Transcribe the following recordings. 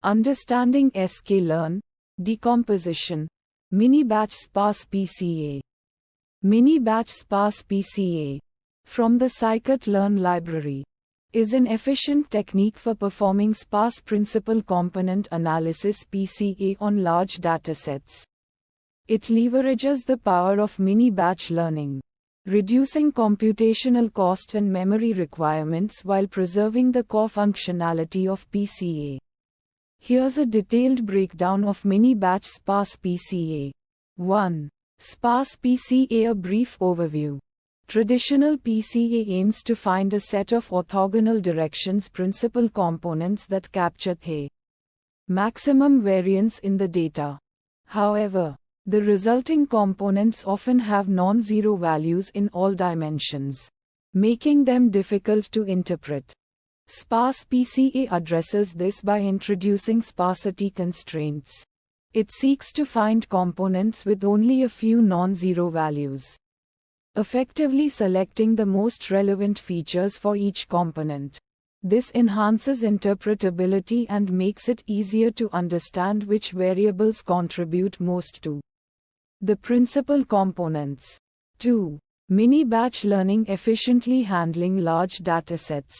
Understanding sklearn, decomposition, mini-batch sparse PCA. Mini-batch sparse PCA, from the scikit-learn library, is an efficient technique for performing sparse principal component analysis PCA on large datasets. It leverages the power of mini-batch learning, reducing computational cost and memory requirements while preserving the core functionality of PCA. Here's a detailed breakdown of mini-batch sparse PCA. 1. Sparse PCA. A brief overview. Traditional PCA aims to find a set of orthogonal directions principal components that capture the maximum variance in the data. However, the resulting components often have non-zero values in all dimensions, making them difficult to interpret. Sparse PCA addresses this by introducing sparsity constraints. It seeks to find components with only a few non-zero values, effectively selecting the most relevant features for each component. This enhances interpretability and makes it easier to understand which variables contribute most to the principal components. 2. Mini-batch learning. Efficiently handling large datasets.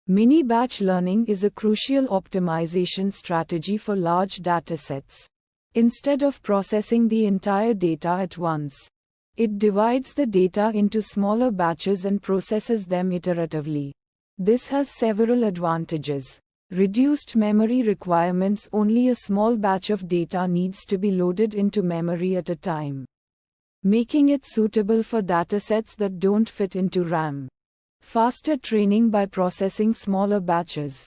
Mini-batch learning is a crucial optimization strategy for large datasets. Instead of processing the entire data at once, it divides the data into smaller batches and processes them iteratively. This has several advantages. Reduced memory requirements. Only a small batch of data needs to be loaded into memory at a time, making it suitable for datasets that don't fit into RAM. Faster training. By processing smaller batches,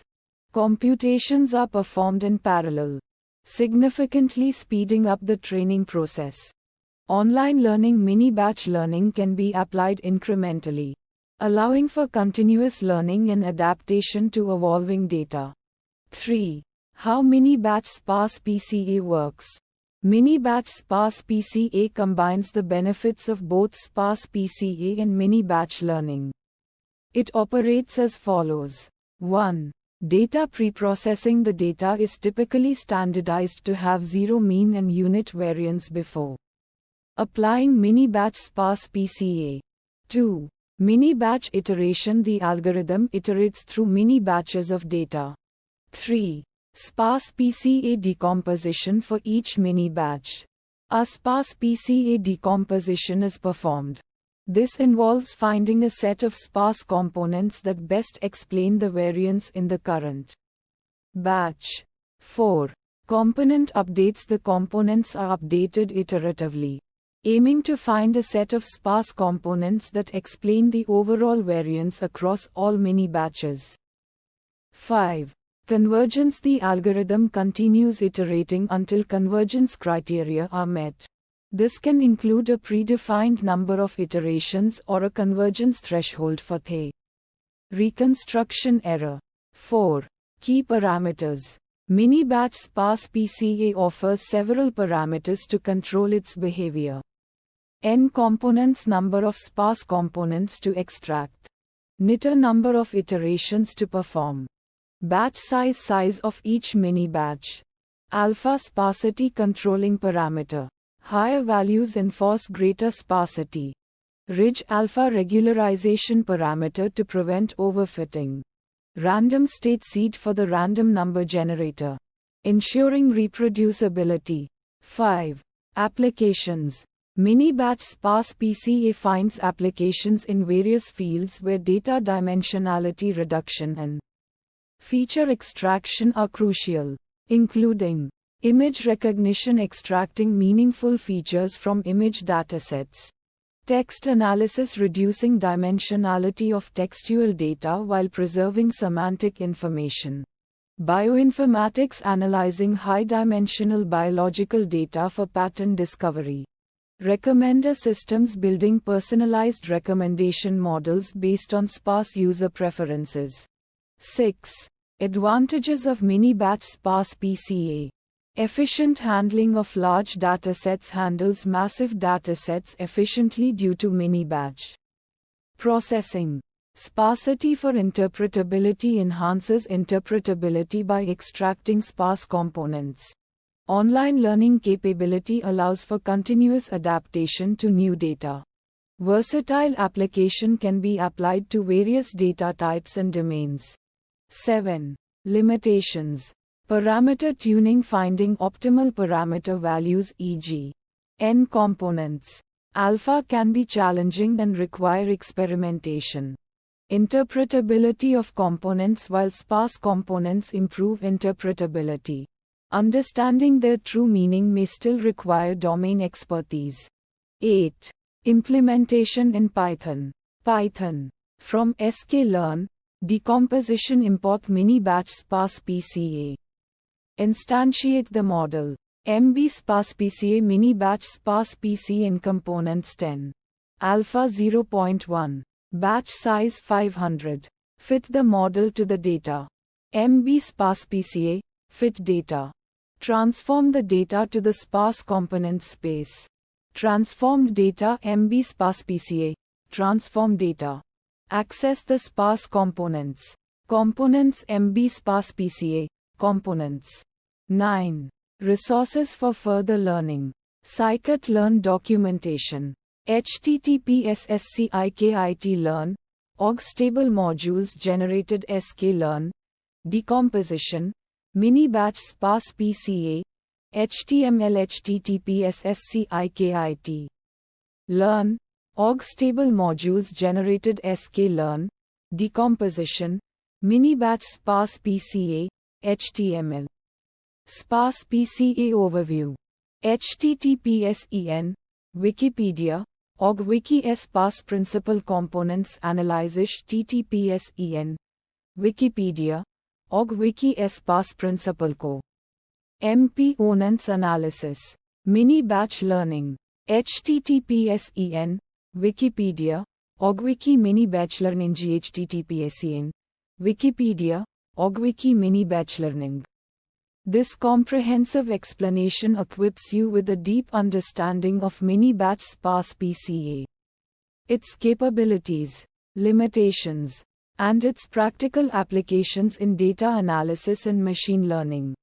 computations are performed in parallel, significantly speeding up the training process. Online learning. Mini-batch learning can be applied incrementally, allowing for continuous learning and adaptation to evolving data. 3. How mini-batch sparse PCA works. Mini-batch sparse PCA combines the benefits of both sparse PCA and mini-batch learning. It operates as follows. 1. Data preprocessing. The data is typically standardized to have zero mean and unit variance before applying mini-batch sparse PCA. 2. Mini-batch iteration. The algorithm iterates through mini-batches of data. 3. Sparse PCA decomposition. For each mini-batch, a sparse PCA decomposition is performed. This involves finding a set of sparse components that best explain the variance in the current batch. 4. Component updates. The components are updated iteratively, aiming to find a set of sparse components that explain the overall variance across all mini-batches. 5. Convergence. The algorithm continues iterating until convergence criteria are met. This can include a predefined number of iterations or a convergence threshold for the reconstruction error. 4. Key parameters. Mini-batch sparse PCA offers several parameters to control its behavior. N components. Number of sparse components to extract. Niter. Number of iterations to perform. Batch size. Size of each mini-batch. Alpha. Sparsity controlling parameter. Higher values enforce greater sparsity. Ridge. Alpha regularization parameter to prevent overfitting. Random state seed for the random number generator, ensuring reproducibility. 5. Applications. Mini-batch sparse PCA finds applications in various fields where data dimensionality reduction and feature extraction are crucial, including image recognition, extracting meaningful features from image datasets. Text analysis, reducing dimensionality of textual data while preserving semantic information. Bioinformatics, analyzing high-dimensional biological data for pattern discovery. Recommender systems, building personalized recommendation models based on sparse user preferences. 6. Advantages of mini-batch sparse PCA. Efficient handling of large datasets. Handles massive datasets efficiently due to mini-batch processing. Sparsity for interpretability enhances interpretability by extracting sparse components. Online learning capability allows for continuous adaptation to new data. Versatile application can be applied to various data types and domains. 7. Limitations. Parameter tuning. Finding optimal parameter values, e.g., n components, alpha, can be challenging and require experimentation. Interpretability of components. While sparse components improve interpretability, understanding their true meaning may still require domain expertise. 8. Implementation in Python. Python. From sklearn, decomposition. Import mini-batch sparse PCA. Instantiate the model. MB sparse PCA mini-batch sparse PCA in components 10. Alpha 0.1. Batch size 500. Fit the model to the data. MB sparse PCA, fit data. Transform the data to the sparse component space. Transformed data. MB sparse PCA, transform data. Access the sparse components. Components. MB sparse PCA, components. 9. Resources for further learning. Scikit-learn documentation. https://scikit-learn, org stable modules generated sklearn, decomposition, mini-batch sparse PCA, HTML https://scikit learn, org stable modules generated sklearn, decomposition, mini-batch sparse PCA, HTML. Sparse PCA overview. https://en, Wikipedia, org wiki sparse principal components analysis. https://en, Wikipedia, org wiki sparse principal co. components analysis. Mini batch learning. https://en, Wikipedia, org wiki mini batch learning. https://en, Wikipedia, org wiki mini batch learning. This comprehensive explanation equips you with a deep understanding of mini-batch sparse PCA, its capabilities, limitations, and its practical applications in data analysis and machine learning.